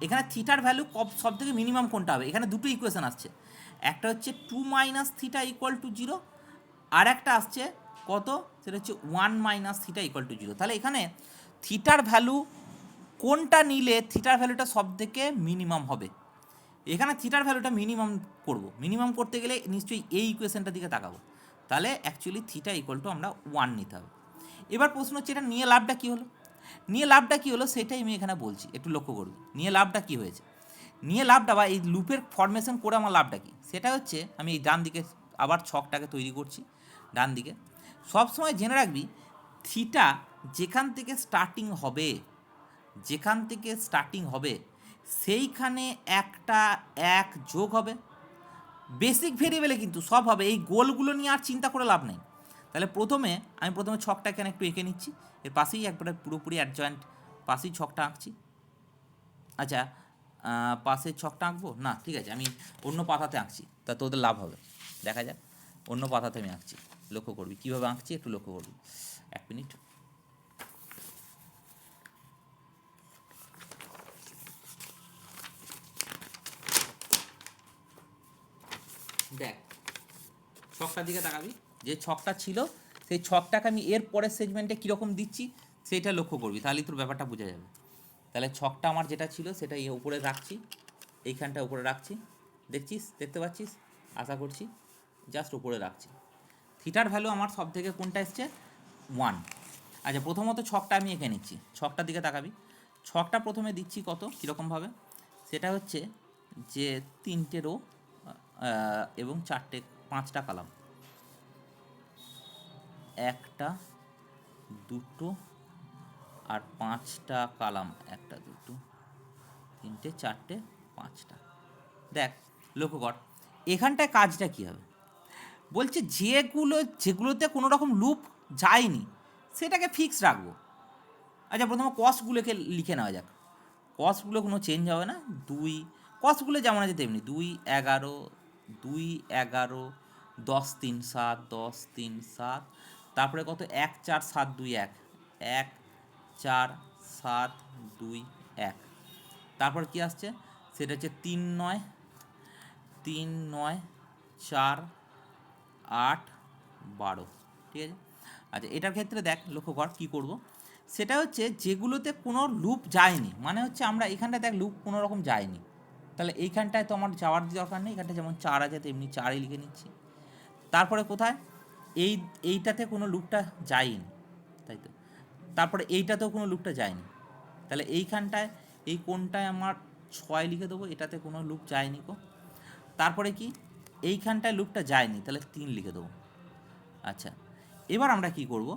এখানে থিটার ভ্যালু সবথেকে মিনিমাম কোনটা হবে, এখানে দুটো ইকুয়েশন আসছে, একটা হচ্ছে 2 মাইনাস থিটা ইকুয়াল টু 0, আর একটা আসছে কত, সেটা হচ্ছে 1 মাইনাস থিটা ইকুয়াল টু 0। তাহলে এখানে থিটার ভ্যালু কোনটা নিলে থিটার ভ্যালুটা সবথেকে মিনিমাম হবে, এখানে থিটার ভ্যালুটা মিনিমাম করতে গেলে নিশ্চয়ই এই ইকুয়েশনটার দিকে তাকাবো, তাহলে অ্যাকচুয়ালি থিটা ইকুয়াল টু আমরা 1 নিতে হবে। এবার প্রশ্ন হচ্ছে এটা নিয়ে লাভটা কী হলো, সেটাই আমি এখানে বলছি, একটু লক্ষ্য করবি নিয়ে লাভটা কী হয়েছে। নিয়ে লাভটা বা এই লুপের ফরমেশন করে আমার লাভটা কী, সেটা হচ্ছে আমি এই ডান দিকে আবার ছকটাকে তৈরি করছি, ডান দিকে সবসময় জেনে রাখবি থিটা যেখান থেকে স্টার্টিং হবে সেইখানে একটা এক যোগ হবে, বেসিক ভেরিয়েবলে কিন্তু সব হবে, এই গোলগুলো নিয়ে আর চিন্তা করে লাভ নেই। তাহলে আমি প্রথমে ছকটা এখানে একটু এঁকে নিচ্ছি, এর পাশেই একবারে পুরোপুরি অ্যাডজয়েন্ট পাশেই ছকটা আঁকছি, আচ্ছা, পাশের ছকটা আঁকবো না, ঠিক আছে, আমি অন্য পাতাতে আঁকছি, তা তোদের লাভ হবে। দেখা যাক, অন্য পাতাতে আমি আঁকছি, লক্ষ্য করবি কীভাবে আঁকছি, একটু লক্ষ্য করবি। 1 মিনিট। দেখ, ছকটার দিকে তাকাবি, যে ছকটা ছিল সেই ছকটাকে আমি এর পরের সেগমেন্টে কীরকম দিচ্ছি সেইটা লক্ষ্য করবি, তাহলেই তোর ব্যাপারটা বোঝা যাবে। তাহলে ছকটা আমার যেটা ছিল সেটা উপরে রাখছি, এইখানটা উপরে রাখছি, দেখছিস, দেখতে পাচ্ছিস, আশা করছি, জাস্ট উপরে রাখছি। থিটার ভ্যালু আমার সব থেকে কোনটা এসছে? 1। আচ্ছা, প্রথমত ছকটা আমি এঁকে নিচ্ছি, ছকটার দিকে তাকাবি। ছকটা প্রথমে দিচ্ছি কত, কীরকমভাবে, সেটা হচ্ছে যে 3টে রো এবং 5টা কলাম, 1টা 2টো আর 5টা কলাম, 1টা 2টো 3টে 4টে 5টা। দেখ, লক্ষ্য কর এখানটায় কাজটা কী হবে, বলছে যেগুলোতে কোনো রকম লুপ যায়নি সেটাকে ফিক্স রাখবো। আচ্ছা, প্রথমে কস্টগুলোকে লিখে নেওয়া যাক। কস্টগুলো কোনো চেঞ্জ হবে না, কস্টগুলো যেমন আছে তেমনি, 2 11 2 11 10 3 7 10 3 7, তারপরে কত 1 4 7 2 1 1 4 7 2 1, তারপর কি আসছে সেটা হচ্ছে 3 9 3 9 4 8 12, ঠিক আছে। আচ্ছা, এটার ক্ষেত্রে দেখ, লক্ষ্য কর কী করব, সেটা হচ্ছে যেগুলোতে কোনো লুপ যায়নি, মানে হচ্ছে আমরা এখানটায় দেখ লুপ কোনো রকম যায়নি, তাহলে এইখানটায় তো আমার যাওয়ার দরকার নেই, এখানটা যেমন 4 আছে তেমনি 4ই লিখে নিচ্ছি। তারপরে কোথায়, এইটাতে কোনো লুপটা যায়নি, তাই তো, তারপরে এইটাতেও কোনো লুপটা যায়নি, তাহলে এইখানটায় এই কোনটায় আমার 6 লিখে দেবো, এটাতে কোনো লুপ যায়নি কো। তারপরে কি, এইখানটায় লুপটা যায়নি, তাহলে 3 লিখে দেবো। আচ্ছা, এবার আমরা কি করব,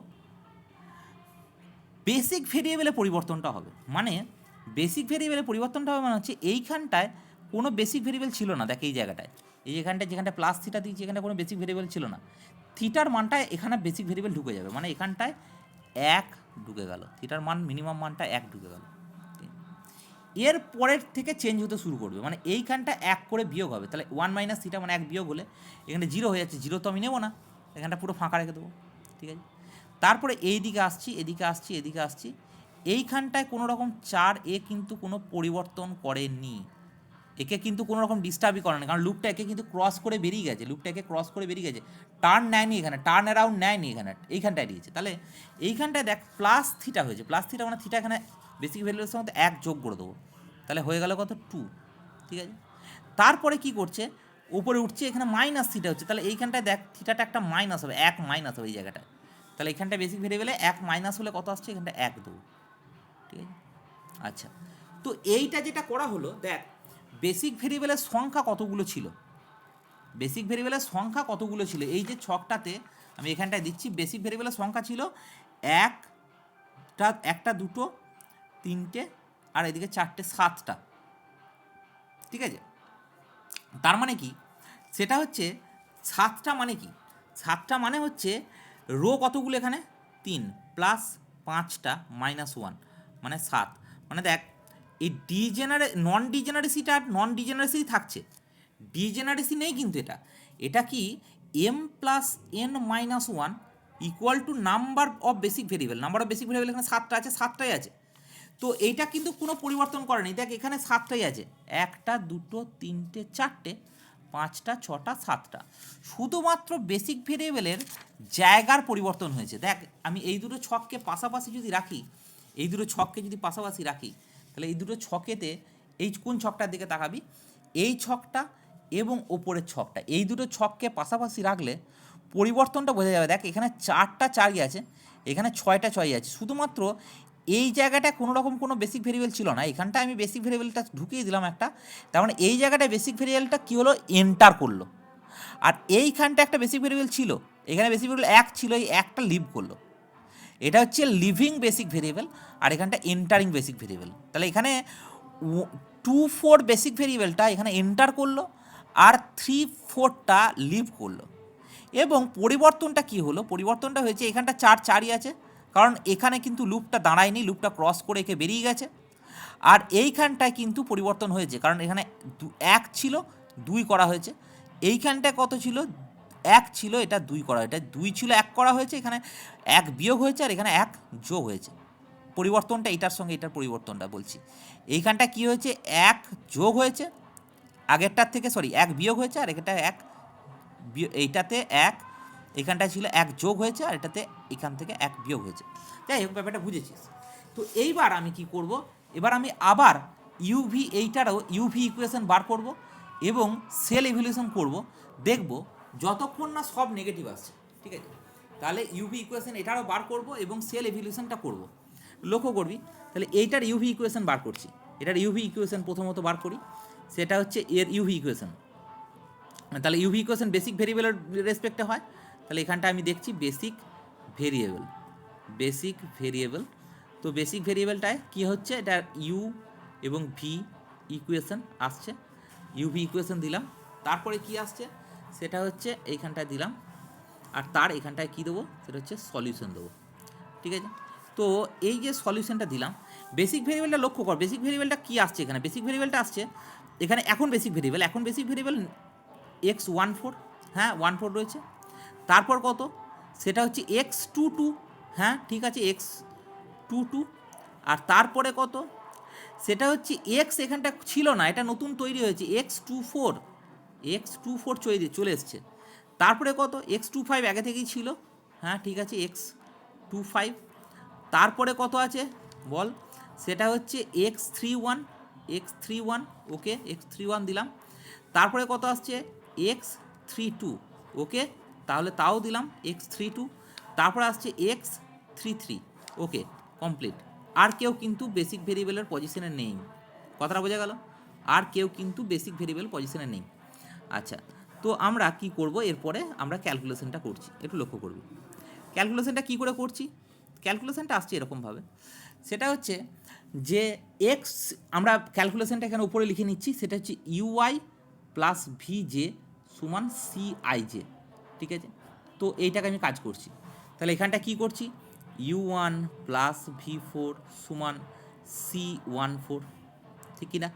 বেসিক ভেরিয়েবলে পরিবর্তনটা হবে, মানে বেসিক ভেরিয়েবলে পরিবর্তনটা হবে মানে হচ্ছে এইখানটায় কোনো বেসিক ভেরিয়েবল ছিল না, দেখ এই জায়গাটায়, যেখানটায় প্লাস থিটা দিয়েছি এখানটায় কোনো বেসিক ভেরিয়েবল ছিল না, থিটার মানটা এখানে বেসিক ভেরিয়েবল ঢুকে যাবে, মানে এখানটায় 1 ঢুকে গেল, থিটার মান মিনিমাম মানটা 1 ঢুকে গেল। এর পরের থেকে চেঞ্জ হতে শুরু করবে, মানে এইখানটা 1 করে বিয়োগ হবে, তাহলে 1 মাইনাস থিটা মানে 1 বিয়োগ হলে এখানে 0 হয়ে যাচ্ছে, 0 তো আমি নেবো না, এখানটা পুরো ফাঁকা রেখে দেবো, ঠিক আছে। তারপরে এইদিকে আসছি, এদিকে আসছি, এদিকে আসছি, এইখানটায় কোনো রকম 4 কিন্তু কোনো পরিবর্তন করেনি, একে কিন্তু কোনো রকম ডিস্টার্বই করে না, কারণ লুপটা একে কিন্তু ক্রস করে বেরিয়ে গেছে, লুপটা একে ক্রস করে বেরিয়ে গেছে, টার্ন নেয়নি এখানে, টার্ন অ্যারাউন্ড নেয়নি এখানে, এইখানটায় দিয়েছে, তাহলে এইখানটায় দেখ প্লাস থিটা হয়েছে, প্লাস থিটা মানে থিটা এখানে বেসিক ভ্যালুর সঙ্গে 1 যোগ করে দেবো, তাহলে হয়ে গেল কত 2, ঠিক আছে। তারপরে কি করছে, উপরে উঠছে, এখানে মাইনাস থিটা হচ্ছে, তাহলে এইখানটায় দেখ থিটাটা একটা মাইনাস হবে, 1 মাইনাস হবে এই জায়গাটায়, তাহলে এখানটায় বেসিক ভেরিয়েবলে 1 মাইনাস হলে কত আসছে, এখানটা 1 দেবো, ঠিক আছে। আচ্ছা, তো এইটা যেটা করা হলো, দেখ বেসিক ভেরিয়েবলের সংখ্যা কতগুলো ছিল, বেসিক ভেরিয়েবলের সংখ্যা কতগুলো ছিল, এই যে ছকটাতে আমি এখানটায় দিচ্ছি, বেসিক ভেরিয়েবলের সংখ্যা ছিল 1টা 2টো 3টে আর এদিকে 4টে 7টা, ঠিক আছে। তার মানে কি, সেটা হচ্ছে 7টা মানে কি, 7টা মানে হচ্ছে রো কতগুলো এখানে 3 প্লাস 5টা মাইনাস 1 মানে 7, মানে দেখ এই নন ডিজেনারেসি থাকছে, ডিজেনারেসি নেই কিন্তু এটা কি m plus n minus 1 equal to number of basic variable, এখানে 7টা আছে, 7টাই আছে, তো এইটা কিন্তু কোনো পরিবর্তন করেনি, দেখ এখানে 7টাই আছে, 1টা 2টো 3টে 4টে 5টা 6টা 7টা, শুধুমাত্র বেসিক ভেরিয়েবলের জায়গার পরিবর্তন হয়েছে। দেখ আমি এই দুটো ছককে পাশাপাশি যদি রাখি, তাহলে এই দুটো ছকেতে এই কোন ছকটার দিকে তাকাবি, এই ছকটা এবং ওপরের ছকটা, এই দুটো ছককে পাশাপাশি রাখলে পরিবর্তনটা বোঝা যাবে। দেখ এখানে 4টা 4ই আছে, এখানে 6টা 6ই আছে, শুধুমাত্র এই জায়গাটা কোনো রকম কোনো বেসিক ভেরিয়েবল ছিল না, এখানটা আমি বেসিক ভেরিয়েবলটা ঢুকিয়ে দিলাম একটা, তার মানে এই জায়গাটায় বেসিক ভেরিয়েবলটা কী হলো, এন্টার করলো, আর এইখানটা একটা বেসিক ভেরিয়েবল ছিল, এখানে বেসিক ভেরিয়েবল 1 ছিল, এই 1টা লিভ করলো, এটা হচ্ছে লিভিং বেসিক ভেরিয়েবল, আর এখানটা এন্টারিং বেসিক ভেরিয়েবল, তাহলে এখানে 2 4 বেসিক ভেরিয়েবলটা এখানে এন্টার করলো আর 3 4টা লিভ করলো, এবং পরিবর্তনটা কি হলো, পরিবর্তনটা হয়েছে এখানটা 4 4ই আছে, কারণ এখানে কিন্তু লুপটা দাঁড়ায়নি, লুপটা ক্রস করে একে বেরিয়ে গেছে, আর এইখানটায় কিন্তু পরিবর্তন হয়েছে, কারণ এখানে 1 ছিল 2 করা হয়েছে, এইখানটায় কত ছিল 1 ছিল, এটা 2 করা, এটা 2 ছিল 1 করা হয়েছে, এখানে 1 বিয়োগ হয়েছে আর এখানে 1 যোগ হয়েছে। পরিবর্তনটা এটার সঙ্গে এটার পরিবর্তনটা বলছি। এইখানটা কি হয়েছে 1 যোগ হয়েছে আগেরটার থেকে, সরি 1 বিয়োগ হয়েছে, আর এটা 1 এইটাতে 1, এখানটায় ছিল 1 যোগ হয়েছে, আর এটাতে এখান থেকে 1 বিয়োগ হয়েছে। যাই হোক, ব্যাপারটা বুঝেছিস। তো এইবার আমি কি করব, এবার আমি আবার ইউভি এইটারও ইউভি ইকুয়েশন বার করব এবং সেল ইভ্যালুয়েশন করব, দেখব যতক্ষণ না সব নেগেটিভ আসছে, ঠিক আছে। তাহলে ইউভি ইকুয়েশন এটারও বার করব এবং সেল ইভ্যালুয়েশনটা করব। লক্ষ্য করবি, তাহলে এইটার ইউভি ইকুয়েশন বার করছি। এটার ইউভি ইকুয়েশন প্রথমত বার করি, সেটা হচ্ছে এর ইউভি ইকুয়েশন। তাহলে ইউভি ইকুয়েশন বেসিক ভেরিয়েবলের রেসপেক্টে হয়, তাহলে এখানটা আমি দেখছি বেসিক ভেরিয়েবল। তো বেসিক ভেরিয়েবলটায় কী হচ্ছে, এটা ইউ এবং ভি ইকুয়েশন আসছে, ইউভি ইকুয়েশন দিলাম, তারপরে কি আসছে সেটা হচ্ছে এইখানটায় দিলাম, আর তার এখানটায় কী দেবো সেটা হচ্ছে সলিউশন দেবো, ঠিক আছে। তো এই যে সলিউশনটা দিলাম, বেসিক ভেরিয়েবলটা লক্ষ্য কর, বেসিক ভেরিয়েবলটা কী আসছে এখানে, বেসিক ভেরিয়েবলটা আসছে এখানে এখন বেসিক ভেরিয়েবল x14, হ্যাঁ 14 রয়েছে। তারপর কত, সেটা হচ্ছে x22, হ্যাঁ ঠিক আছে x22, আর তারপরে কত, সেটা হচ্ছে x এখানটা ছিল না, এটা নতুন তৈরি হয়েছে x24 চলে এসছে। তারপরে কত x25 আগে থেকেই ছিল, হ্যাঁ ঠিক আছে x25। তারপরে কত আছে বল, সেটা হচ্ছে x31, ওকে x31 দিলাম। তারপরে কত আসছে x32, ওকে তাহলে তাও দিলাম x32। তারপরে আসছে x33, ওকে কমপ্লিট। আর কেউ কিন্তু বেসিক ভেরিয়েবলের পজিশনে নেই, কথাটা বোঝা গেল, আর কেউ কিন্তু বেসিক ভেরিয়েবল পজিশনে নেই। আচ্ছা, তো আমরা কি করব, এরপরে আমরা ক্যালকুলেশনটা করছি, একটু লক্ষ্য করবি ক্যালকুলেশনটা কী করে করছি। ক্যালকুলেশনটা আসছে এরকমভাবে, সেটা হচ্ছে যে এক্স, আমরা ক্যালকুলেশনটা এখানে উপরে লিখে নিচ্ছি, সেটা হচ্ছে ইউআই প্লাস ভিজে সমান সিআইজে, ঠিক আছে। তো এইটাকে আমি কাজ করছি, তাহলে এখানটা কি করছি, u1 প্লাস v4 সমান c14, ঠিক কি না।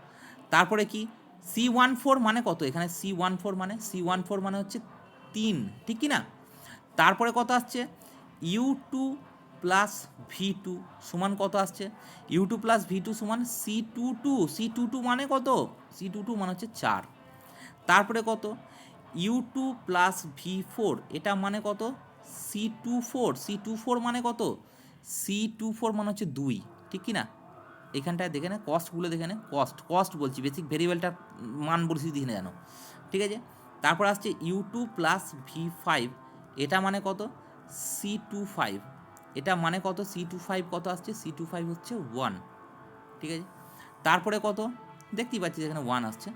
তারপরে কি c14 মানে কত, এখানে c14 মানে হচ্ছে 3, ঠিক কি না। তারপরে কত আসছে u2 প্লাস v2 সমান কত আসছে, u2 প্লাস v2 সমান c22 মানে কত, c22 মানে হচ্ছে 4। তারপরে কত u2 প্লাস v4, এটা মানে কত c24 মানে কত, c24 মানে হচ্ছে 2, ঠিক কি না। এখানটায় দেখে না কস্টগুলো, দেখে না কস্ট বলছি, বেসিক ভেরিয়েবলটার মান বলছি দেখে না জানো, ঠিক আছে। তারপর আসছে u2 প্লাস v5, এটা মানে কত c25, এটা মানে কত c25 কত আসছে, c25 হচ্ছে 1, ঠিক আছে। তারপরে কত দেখতেই পাচ্ছি এখানে 1 আসছে।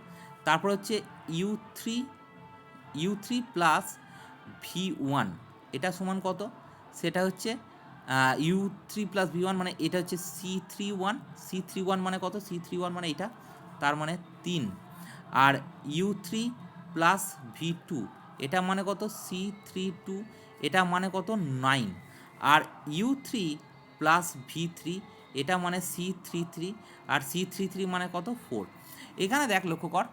তারপর হচ্ছে u3 প্লাস v1, এটা সমান কত, সেটা হচ্ছে u3 প্লাস v1 মানে এটা হচ্ছে c31 মানে কত, c31 মানে এটা, তার মানে 3। আর u3 প্লাস v2, এটা মানে কত c32, এটা মানে কত 9। আর u3 প্লাস v3, এটা মানে c33, আর c33 মানে কত 4। এখানে দেখ লক্ষ্য কর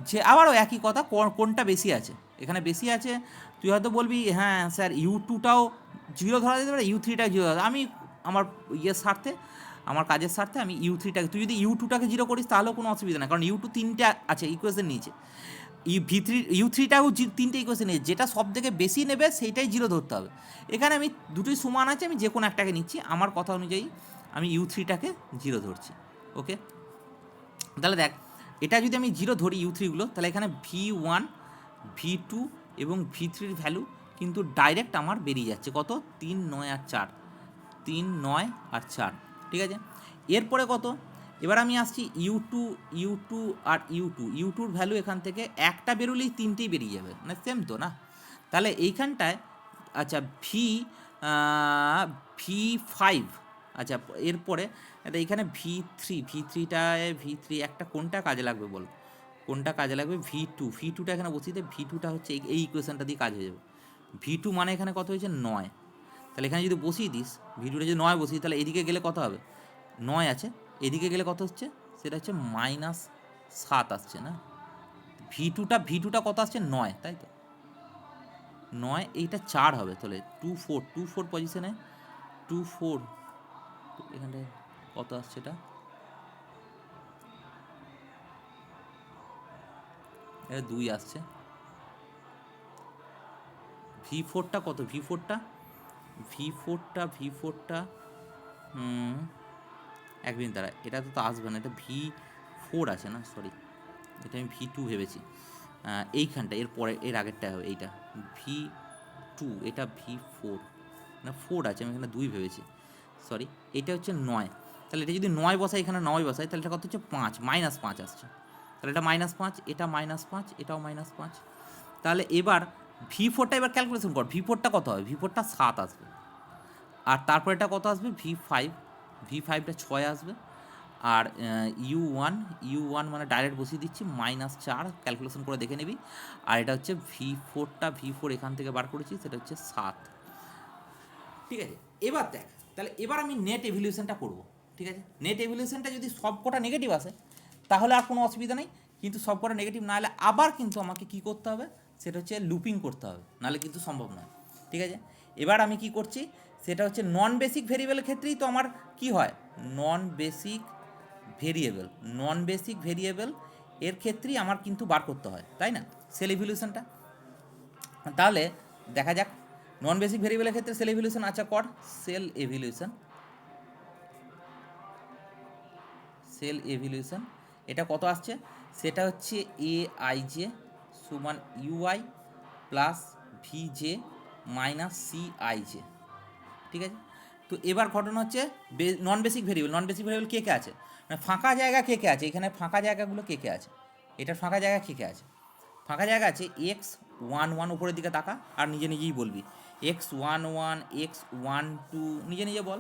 যে আবারও একই কথা, কোনটা বেশি আছে, এখানে বেশি আছে। তুই হয়তো বলবি হ্যাঁ স্যার u2টাও 0 ধরা যেতে পারে, u3টাও 0 ধরা, আমি আমার স্বার্থে, আমার কাজের স্বার্থে আমি u3টাকে, তুই যদি u2টাকে 0 করিস তাহলেও কোনো অসুবিধা না, কারণ u2 3টে আছে ইকুয়েশন নিয়েছে, u3টাও 3টে ইকুয়েশন নিয়েছে, যেটা সব থেকে বেশি নেবে সেইটাই 0 ধরতে হবে। এখানে আমি দুটোই সমান আছে, আমি যে কোনো একটাকে নিচ্ছি, আমার কথা অনুযায়ী আমি u3টাকে 0 ধরছি, ওকে। তাহলে দেখ, এটা যদি আমি 0 ধরি u3গুলো, তাহলে এখানে v1 v2 এবং v3-র ভ্যালু কিন্তু ডাইরেক্ট আমার বেরিয়ে যাচ্ছে কত, 3 9 আর 4, 3 9 আর 4, ঠিক আছে। এরপরে কত, এবার আমি আসছি u2 আর u2-র ভ্যালু এখান থেকে একটা বেরোলেই 3টেই বেরিয়ে যাবে, মানে সেম তো না। তাহলে এইখানটায় আচ্ছা v5, আচ্ছা এরপরে এইখানে v3 একটা কোনটা কাজে লাগবে বল, কোনটা কাজে লাগবে, v2টা এখানে বসিয়ে দে, v2টা হচ্ছে এই ইকুয়েশনটা দিয়ে কাজ হয়ে যাবে। v2 মানে এখানে কত হয়েছে 9, তাহলে এখানে যদি বসিয়ে দিস v2টা যদি 9 বসিয়ে, তাহলে এদিকে গেলে কত হবে 9 আছে, এদিকে গেলে কত হচ্ছে, সেটা হচ্ছে -7 আসছে না। ভি টুটা কত আসছে 9, তাই তো 9, এইটা 4 হবে তাহলে 2 4 পজিশনে 2 4, এখানে কত আসছে, এটা 2 আসছে। ভি4টা কত, ভি4টা এক মিনিট দাঁড়া, এটা তো আসবে না, এটা ভি4 আছে না, সরি এটা আমি ভি2 ভেবেছি। এইখানটা এর পরে এর আগেরটা হবে এইটা ভি2, এটা ভি4 না 4 আছে, আমি এখানে 2 ভেবেছি, সরি। এটা হচ্ছে 9, তাহলে এটা যদি 9 বসাই, এখানে 9 বসাই, তাহলে এটা কত হচ্ছে 5, -5 আসছে, তাহলে এটা -5, এটা -5, এটাও -5। তাহলে এবার ভি4টা এবার ক্যালকুলেশন কর, ভি4টা কত হবে, ভি4টা 7 আসবে, আর তারপর এটা কত আসবে ভি5টা 6 আসবে, আর ইউ ওয়ান মানে ডাইরেক্ট বসিয়ে দিচ্ছি -4, ক্যালকুলেশন করে দেখে নিবি। আর এটা হচ্ছে ভি4 এখান থেকে বার করেছি, সেটা হচ্ছে 7, ঠিক আছে। এবার দেখ, তাহলে এবার আমি নেট এভলিউশনটা করব, ঠিক আছে। নেট এভলিউশনটা যদি সব কটা নেগেটিভ আসে তাহলে আর কোনো অসুবিধা নেই, কিন্তু সব কটা নেগেটিভ না হলে আবার কিন্তু আমাকে কী করতে হবে, সেটা হচ্ছে লুপিং করতে হবে, নাহলে কিন্তু সম্ভব নয়, ঠিক আছে। এবার আমি কি করছি, সেটা হচ্ছে নন বেসিক ভেরিয়েবলের ক্ষেত্রেই তো আমার কি হয়, নন বেসিক ভেরিয়েবল এর ক্ষেত্রেই আমার কিন্তু বার করতে হয়, তাই না, সেল ইভলিউশনটা। তাহলে দেখা যাক, নন বেসিক ভেরিয়েবলের ক্ষেত্রে সেল ইভলিউশন আচ্ছা কর, সেল এভিলিউশন এটা কত আসছে, সেটা হচ্ছে aij সমান ইউআই প্লাস ভিজে মাইনাস সিআইজে, ঠিক আছে। তো এবার ঘটনা হচ্ছে নন বেসিক ভেরিয়েবল কে কে আছে, মানে ফাঁকা জায়গা কে কে আছে, এখানে ফাঁকা জায়গাগুলো কে কে আছে, এটার ফাঁকা জায়গা কে কে আছে, ফাঁকা জায়গা আছে x11, উপরের দিকে তাকা আর নিজে নিজেই বলবি x11 x12, নিজে নিজে বল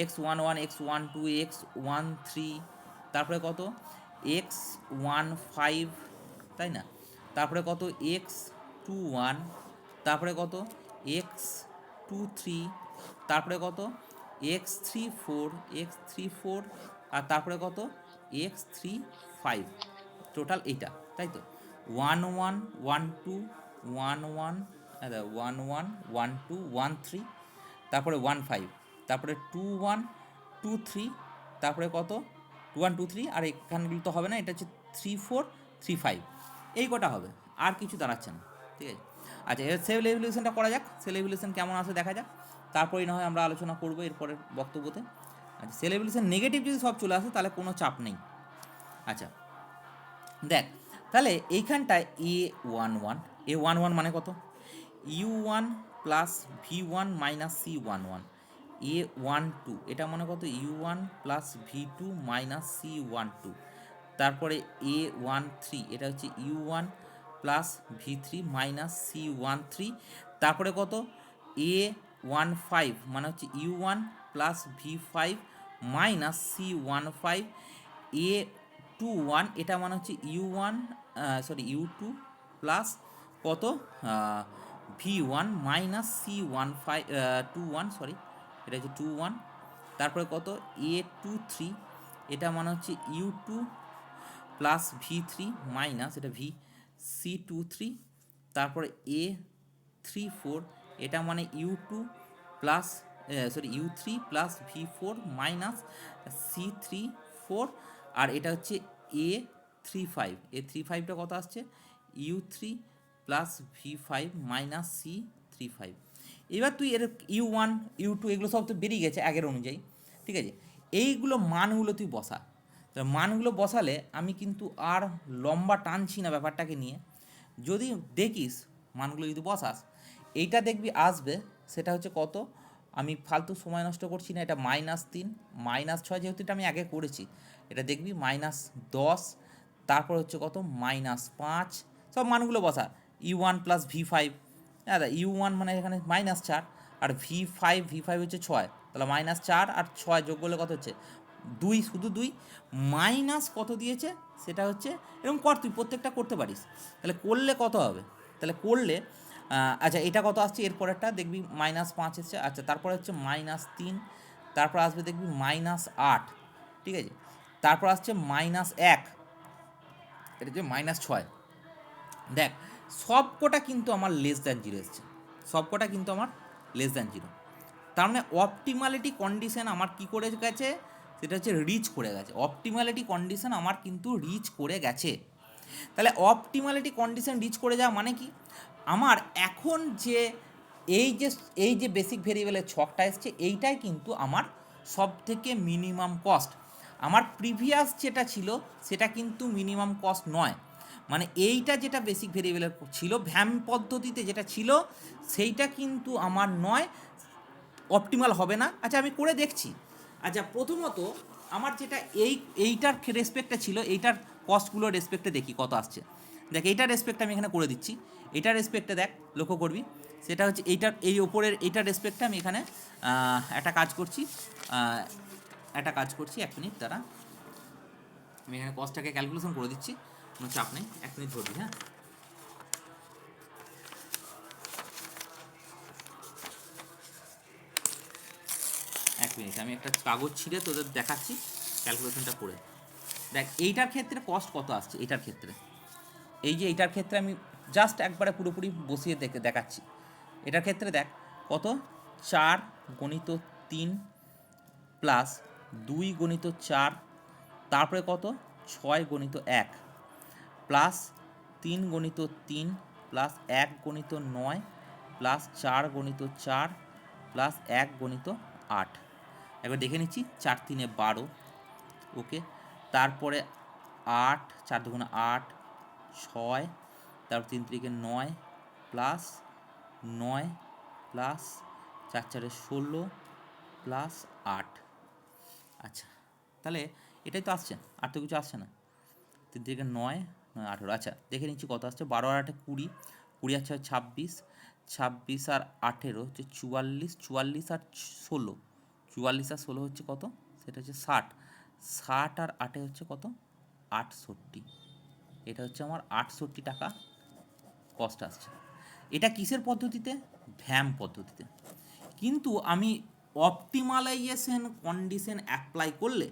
x11 x12 x13, তারপরে কত x15, তাই না, তারপরে কত x21, তারপরে কত x23, তারপরে কত x34, আর তারপরে কত x35, টোটাল এইটা, তাই তো 11 12 11, 11 12 13, তারপরে 15, তারপরে 21 23, তারপরে কত 21 23, আর এখানগুলো তো হবে না, এটা হচ্ছে 34 35, এই কটা হবে, আর কিছু দাঁড়াচ্ছে না, ঠিক আছে। আচ্ছা, এবার সেল এভলিউশনটা করা যাক, সেল এভলিউশন কেমন আসে দেখা যাক, তারপরেই না হয় আমরা আলোচনা করবো এরপরের বক্তব্যতে। আচ্ছা, সেল এভলিউশন নেগেটিভ যদি সব চলে আসে তাহলে কোনো চাপ নেই। আচ্ছা দেখ, তাহলে এইখানটায় এ ওয়ান ওয়ান মানে কত, ইউ1 প্লাস ভি1 মাইনাস সি11, এ12 এটা মানে কত ইউ1 প্লাস ভি2 মাইনাস সি12, তারপরে এ13 এটা হচ্ছে ইউ1 প্লাস ভি3 মাইনাস সি13, তারপরে কত এ15 মানে হচ্ছে ইউ1 প্লাস ভি5 মাইনাস সি15, এ21 এটা মানে হচ্ছে ইউ1 ইউ2 প্লাস কত ভি1 মাইনাস সি15 21, এটা হচ্ছে 21, তারপরে কত এ23 এটা মানে হচ্ছে ইউ2 প্লাস ভি3 মাইনাস এটা সি23, তারপরে এ34 এটা মানে ইউ2 প্লাস ইউ3 প্লাস ভি4 মাইনাস সি34, আর এটা হচ্ছে এ35টা কত আসছে ইউ3 প্লাস ভি5 মাইনাস সি35। এবার তুই এর ইউ1 ইউ2 এগুলো সব তো বেরিয়ে গেছে আগের অনুযায়ী, ঠিক আছে। এইগুলো মানগুলো তুই বসা, মানগুলো বসালে আমি কিন্তু আর লম্বা টানছি না ব্যাপারটাকে নিয়ে, যদি দেখিস মানগুলো যদি বসাস এইটা দেখবি আসবে, সেটা হচ্ছে কত, আমি ফালতু সময় নষ্ট করছি না, এটা -3 -6, যেহেতু এটা আমি আগে করেছি, এটা দেখবি -10, তারপর হচ্ছে কত -5, সব মানগুলো বসা, ইউ1 প্লাস ভি5, হ্যাঁ ইউ1 মানে এখানে -4, আর ভি5 হচ্ছে 6, তাহলে -4 আর 6 যোগ করলে কত হচ্ছে 2, শুধু 2, মাইনাস কত দিয়েছে সেটা হচ্ছে, এরকম কর তুই প্রত্যেকটা করতে পারিস, তাহলে করলে কত হবে, তাহলে করলে আচ্ছা এটা কত আসছে এরপরেরটা দেখবি -5 এসছে, আচ্ছা তারপরে হচ্ছে -3, তারপর আসবে দেখবি -8, ঠিক আছে। তারপর আসছে -1, এটা হচ্ছে -6। দেখ সব কটা কিন্তু আমার লেস দ্যান জিরো এসছে, সব কটা কিন্তু আমার লেস দ্যান জিরো। তার মানে অপটিমালিটি কন্ডিশন আমার কি করে গেছে, সেটা হচ্ছে রিচ করে গেছে। অপটিমালিটি কন্ডিশন আমার কিন্তু রিচ করে গেছে। তাহলে অপটিমালিটি কন্ডিশন রিচ করে যাওয়া মানে কি, আমার এখন যে এই যে বেসিক ভেরিয়েবলের ছকটা এসছে, এইটাই কিন্তু আমার সব থেকে মিনিমাম কস্ট। আমার প্রিভিয়াস যেটা ছিল সেটা কিন্তু মিনিমাম কস্ট নয়, মানে এইটা যেটা বেসিক ভেরিয়েবলের ছিল ভ্যাম পদ্ধতিতে যেটা ছিল সেইটা কিন্তু আমার নয়, অপটিমাল হবে না। আচ্ছা আমি করে দেখছি। আচ্ছা প্রথমত আমার যেটা এইটার রেসপেক্টে ছিল, এইটার কস্টগুলোর রেসপেক্টে দেখি কত আসছে। দেখ এইটার রেসপেক্ট আমি এখানে করে দিচ্ছি, এইটার রেসপেক্টে দেখ লক্ষ্য করবি, সেটা হচ্ছে এইটার এই ওপরের এইটার রেসপেক্টে আমি এখানে একটা কাজ করছি, এক মিনিট দ্বারা আমি এখানে কস্টটাকে ক্যালকুলেশন করে দিচ্ছি, কোনো চাপ নেই, 1 মিনিট ধরবি। হ্যাঁ এক মিনিট, আমি একটা কাগজ ছিঁড়ে তোদের দেখাচ্ছি ক্যালকুলেশনটা করে। দেখ এইটার ক্ষেত্রে কস্ট কত আসছে, এইটার ক্ষেত্রে এই যে এইটার ক্ষেত্রে আমি জাস্ট একবারে পুরোপুরি বসিয়ে দেখাচ্ছি। এটার ক্ষেত্রে দেখ কত, 4 গণিত 3 প্লাস 2 গণিত 4, তারপরে কত 6 গণিত 1 প্লাস 3 গণিত 3 প্লাস 1 গণিত 9 প্লাস 4 গণিত 4 প্লাস 1 গণিত 8। একবার দেখে নিচ্ছি, 4 3 12, ওকে। তারপরে 8, 4 2 8, 6, তারপর 3 3 9 প্লাস 9 প্লাস 4 4 16 প্লাস 8। আচ্ছা তাহলে এটাই তো আসছে, আর তো কিছু আসছে না। 3 3 9 9 18। আচ্ছা দেখে নিচ্ছি কত আসছে, 12 আর 8 20, 20 আর 6 26, 26 আর 18 হচ্ছে 44, 44 আর 16, 44 আর 16 হচ্ছে কত, সেটা হচ্ছে 60, 60 আর 8 হচ্ছে কত 68। এটা হচ্ছে আমার 68 টাকা কস্ট আসছে। এটা কিসের পদ্ধতিতে, ভ্যাম পদ্ধতিতে। কিন্তু আমি অপটিমালাইজেশন কন্ডিশন অ্যাপ্লাই করলে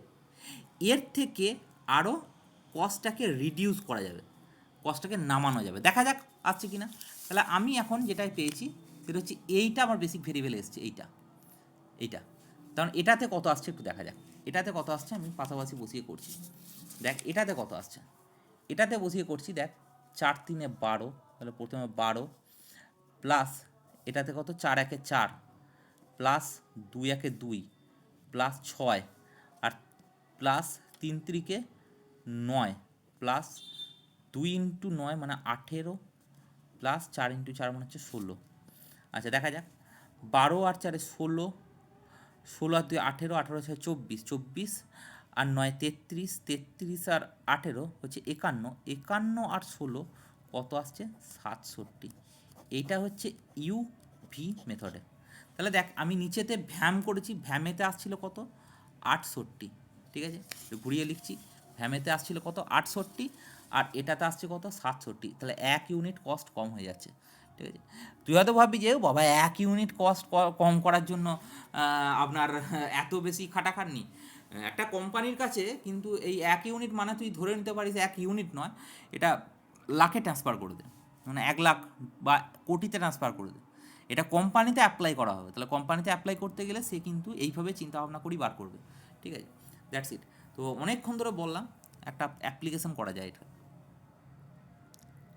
এর থেকে আরও কস্টটাকে রিডিউস করা যাবে, কস্টটাকে নামানো যাবে। দেখা যাক আসছে কি না। তাহলে আমি এখন যেটাই পেয়েছি সেটা হচ্ছে এইটা আমার বেসিক ভেরিয়েবল এসছে, এইটা কারণ এটাতে কত আসছে একটু দেখা যাক। এটাতে কত আসছে আমি পাশাপাশি বসিয়ে করছি। দেখ এটাতে কত আসছে, এটাতে বসিয়ে করছি। দেখ 4 3 12, তাহলে প্রথমে 12 প্লাস এটাতে কত 4 1 4 প্লাস 2 1 2 প্লাস 6 আর প্লাস 3 3 9 প্লাস 2 ইন্টু 9 মানে 18 প্লাস 4 ইন্টু 4 মানে হচ্ছে 16। আচ্ছা দেখা যাক, 12 আর 4 16, 16 আর 2 18, 18 6 24, 24 আর 9 33, 33 আর 18 হচ্ছে 51, 51 আর 16 কত আসছে 67। এইটা হচ্ছে ইউভি মেথডে। তাহলে দেখ আমি নিচেতে ভ্যাম করেছি, ভ্যামেতে আসছিল কত 68, ঠিক আছে ঘুরিয়ে লিখছি, ভ্যামেতে আসছিল কত 68 আর এটাতে আসছে কত 67। তাহলে 1 ইউনিট কস্ট কম হয়ে যাচ্ছে, ঠিক আছে। তুই হয়তো ভাববি যে বাবা 1 ইউনিট কস্ট কম করার জন্য আপনার এত বেশি খাটাখাটনি। একটা কোম্পানির কাছে কিন্তু এই 1 ইউনিট মানে তুই ধরে নিতে পারিস 1 ইউনিট নয়, এটা লাখে ট্রান্সফার করে দে, মানে 1 লাখ বা কোটিতে ট্রান্সফার করে দে, এটা কোম্পানিতে অ্যাপ্লাই করা হবে। তাহলে কোম্পানিতে অ্যাপ্লাই করতে গেলে সে কিন্তু এইভাবে চিন্তাভাবনা করেই বার করবে, ঠিক আছে। That's it. তো অনেকক্ষণ ধরে বললাম একটা অ্যাপ্লিকেশন করা যায় এটা।